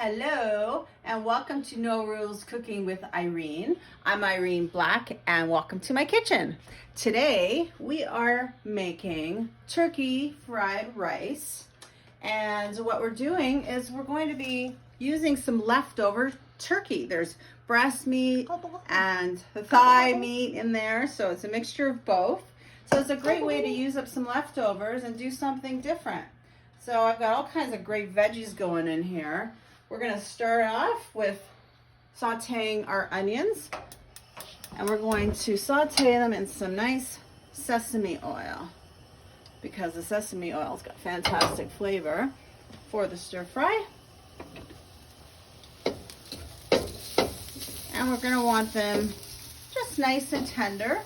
Hello and welcome to No Rules Cooking with Irene. I'm Irene Black and welcome to my kitchen. Today we are making turkey fried rice, and what we're doing is we're going to be using some leftover turkey. There's breast meat and thigh meat in there, so it's a mixture of both. So it's a great way to use up some leftovers and do something different. So I've got all kinds of great veggies going in here. We're going to start off with sauteing our onions, and we're going to saute them in some nice sesame oil because the sesame oil's got fantastic flavor for the stir fry. And we're going to want them just nice and tender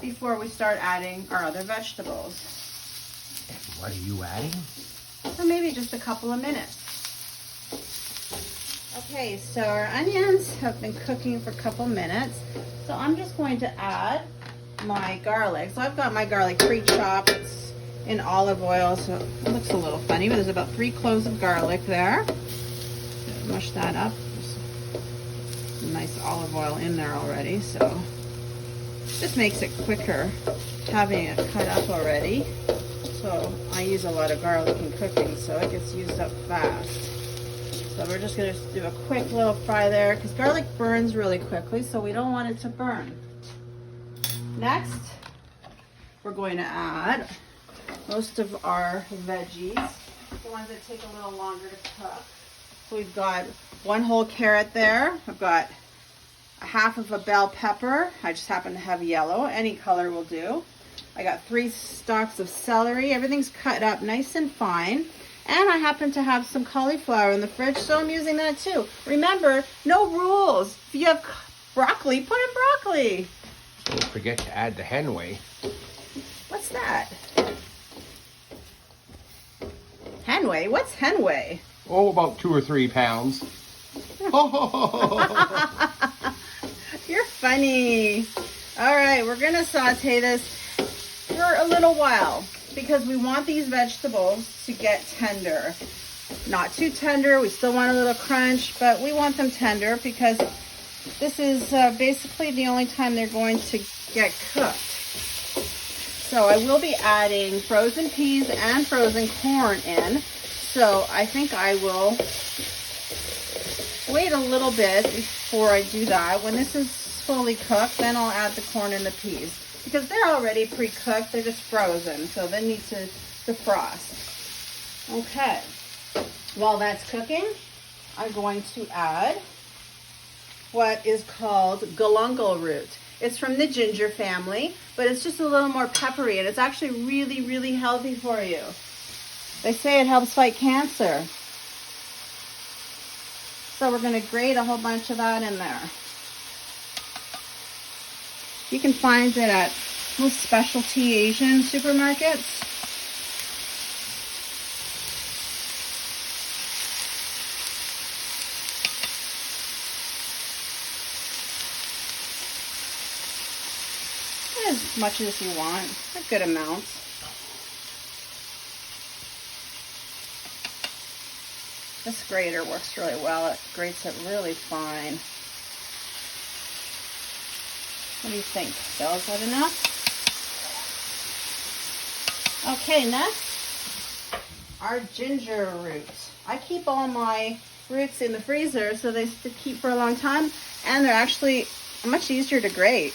before we start adding our other vegetables. And what are you adding? So maybe just a couple of minutes. Okay, so our onions have been cooking for a couple minutes. So I'm just going to add my garlic. So I've got my garlic pre-chopped. It's in olive oil, so it looks a little funny, but there's about 3 cloves of garlic there. Mush that up. There's some nice olive oil in there already, so just makes it quicker having it cut up already. So I use a lot of garlic in cooking, so it gets used up fast. So we're just going to do a quick little fry there because garlic burns really quickly, so we don't want it to burn. Next, we're going to add most of our veggies, the ones that take a little longer to cook. So we've got 1 whole carrot there. I've got a half of a bell pepper. I just happen to have yellow. Any color will do. I got 3 stalks of celery. Everything's cut up nice and fine. And I happen to have some cauliflower in the fridge, so I'm using that too. Remember, no rules. If you have broccoli, put in broccoli. Don't forget to add the henway. What's that? Henway? What's henway? Oh, about 2 or 3 pounds. You're funny. All right, we're going to saute this for a little while because we want these vegetables to get tender. Not too tender, we still want a little crunch, but we want them tender because this is basically the only time they're going to get cooked. So I will be adding frozen peas and frozen corn in. So I think I will wait a little bit before I do that. When this is fully cooked, then I'll add the corn and the peas. Because they're already pre-cooked, they're just frozen, so they need to defrost. Okay, while that's cooking, I'm going to add what is called galangal root. It's from the ginger family, but it's just a little more peppery, and it's actually really, really healthy for you. They say it helps fight cancer. So we're going to grate a whole bunch of that in there. You can find it at most specialty Asian supermarkets. As much as you want, a good amount. This grater works really well. It grates it really fine. What do you think, Bill? Is that enough? Okay, next, our ginger roots. I keep all my roots in the freezer so they keep for a long time, and they're actually much easier to grate.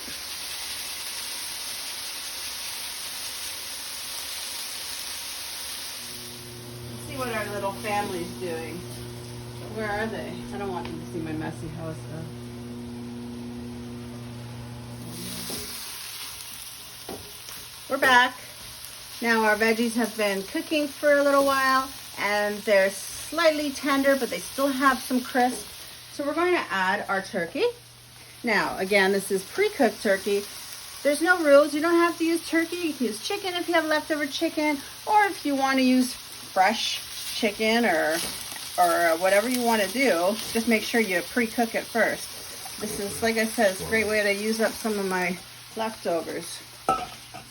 Let's see what our little family's doing. Where are they? I don't want them to see my messy house though. We're back. Now our veggies have been cooking for a little while and they're slightly tender, but they still have some crisp. So we're going to add our turkey. Now, again, this is pre-cooked turkey. There's no rules. You don't have to use turkey. You can use chicken if you have leftover chicken, or if you want to use fresh chicken or whatever you want to do, just make sure you pre-cook it first. This is, like I said, it's a great way to use up some of my leftovers.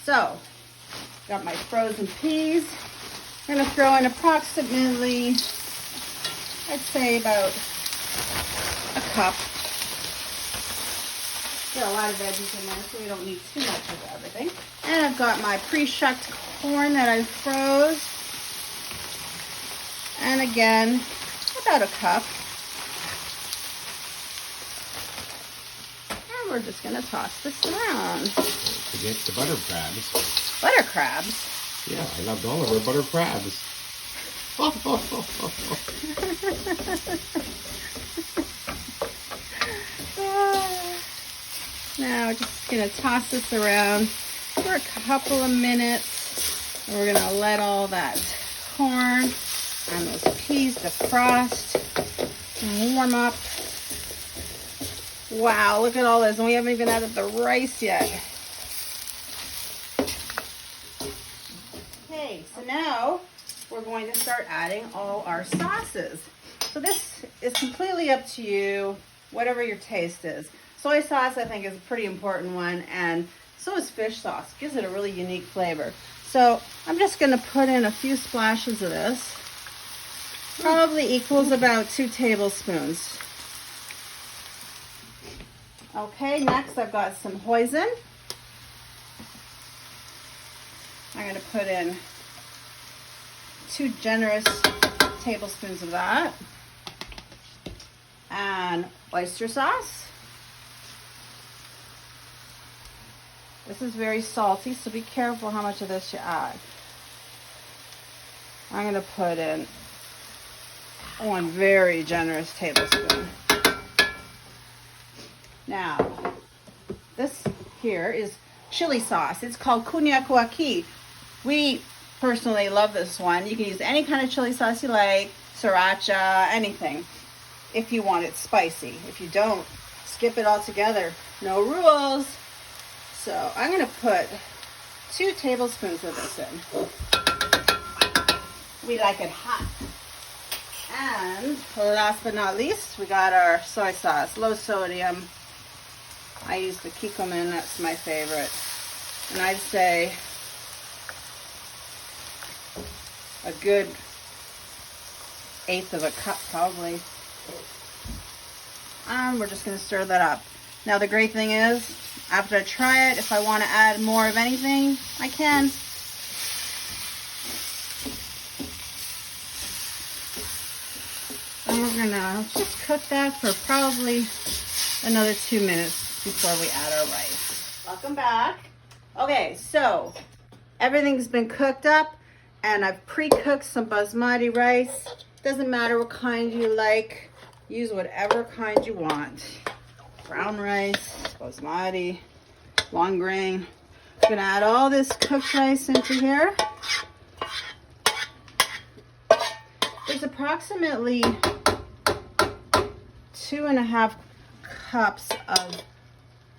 So, got my frozen peas. I'm going to throw in approximately I'd say about a cup. Got a lot of veggies in there, so we don't need too much of everything. And I've got my pre-shucked corn that I froze. And again, about a cup. And we're just gonna toss this around. Forget the butter crabs. Butter crabs? Yeah, I loved all of our butter crabs. Now we're just gonna toss this around for a couple of minutes. And we're gonna let all that corn and those peas defrost and warm up. Wow, look at all this, and we haven't even added the rice yet. Okay, so now we're going to start adding all our sauces. So this is completely up to you, whatever your taste is. Soy sauce, I think, is a pretty important one, and so is fish sauce. Gives it a really unique flavor. So I'm just going to put in a few splashes of this. Probably equals about 2 tablespoons. Okay, next I've got some hoisin. I'm going to put in 2 generous tablespoons of that. And oyster sauce. This is very salty, so be careful how much of this you add. I'm going to put in 1 very generous tablespoon. Now, this here is chili sauce. It's called kunyakuaki. We personally love this one. You can use any kind of chili sauce you like, sriracha, anything, if you want it spicy. If you don't, skip it altogether. No rules. So I'm going to put 2 tablespoons of this in. We like it hot. And last but not least, we got our soy sauce, low sodium. I use the Kikkoman, that's my favorite. And I'd say a good 1/8 of a cup probably. And we're just going to stir that up. Now the great thing is, after I try it, if I want to add more of anything, I can. And we're going to just cook that for probably another 2 minutes before we add our rice. Welcome back. Okay, so everything's been cooked up, and I've pre-cooked some basmati rice. Doesn't matter what kind you like. Use whatever kind you want. Brown rice, basmati, long grain. I'm gonna add all this cooked rice into here. There's approximately 2.5 cups of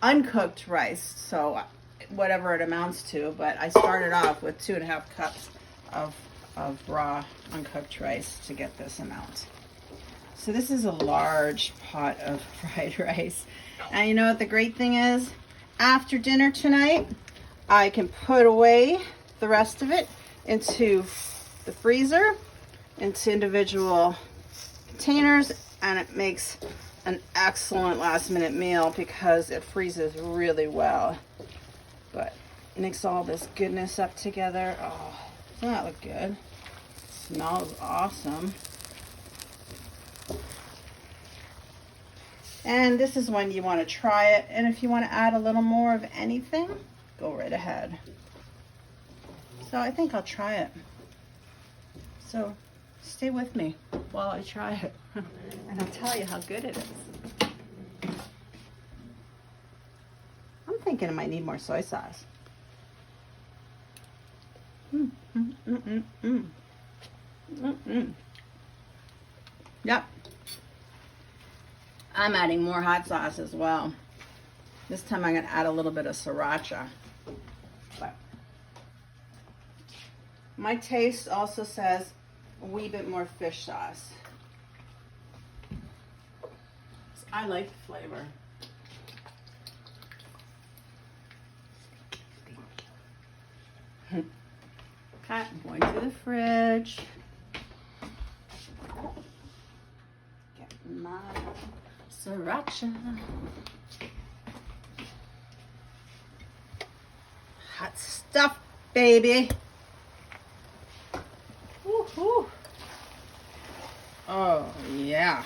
uncooked rice, so whatever it amounts to, but I started off with 2.5 cups of raw uncooked rice to get this amount. So this is a large pot of fried rice. And you know what the great thing is? After dinner tonight, I can put away the rest of it into the freezer, into individual containers, and it makes an excellent last minute meal because it freezes really well. But mix all this goodness up together. Oh, doesn't that look good? Smells awesome. And this is when you want to try it, and if you want to add a little more of anything, go right ahead. So I think I'll try it. So stay with me while I try it, and I'll tell you how good it is. I'm thinking I might need more soy sauce. Yep. I'm adding more hot sauce as well. This time I'm going to add a little bit of sriracha. But my taste also says a wee bit more fish sauce. I like the flavor. Okay, I'm going to the fridge. Sriracha. Hot stuff, baby. Woo-hoo. Oh, yeah.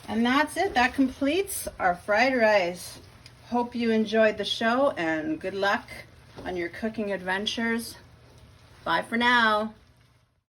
And that's it. That completes our fried rice. Hope you enjoyed the show and good luck on your cooking adventures. Bye for now.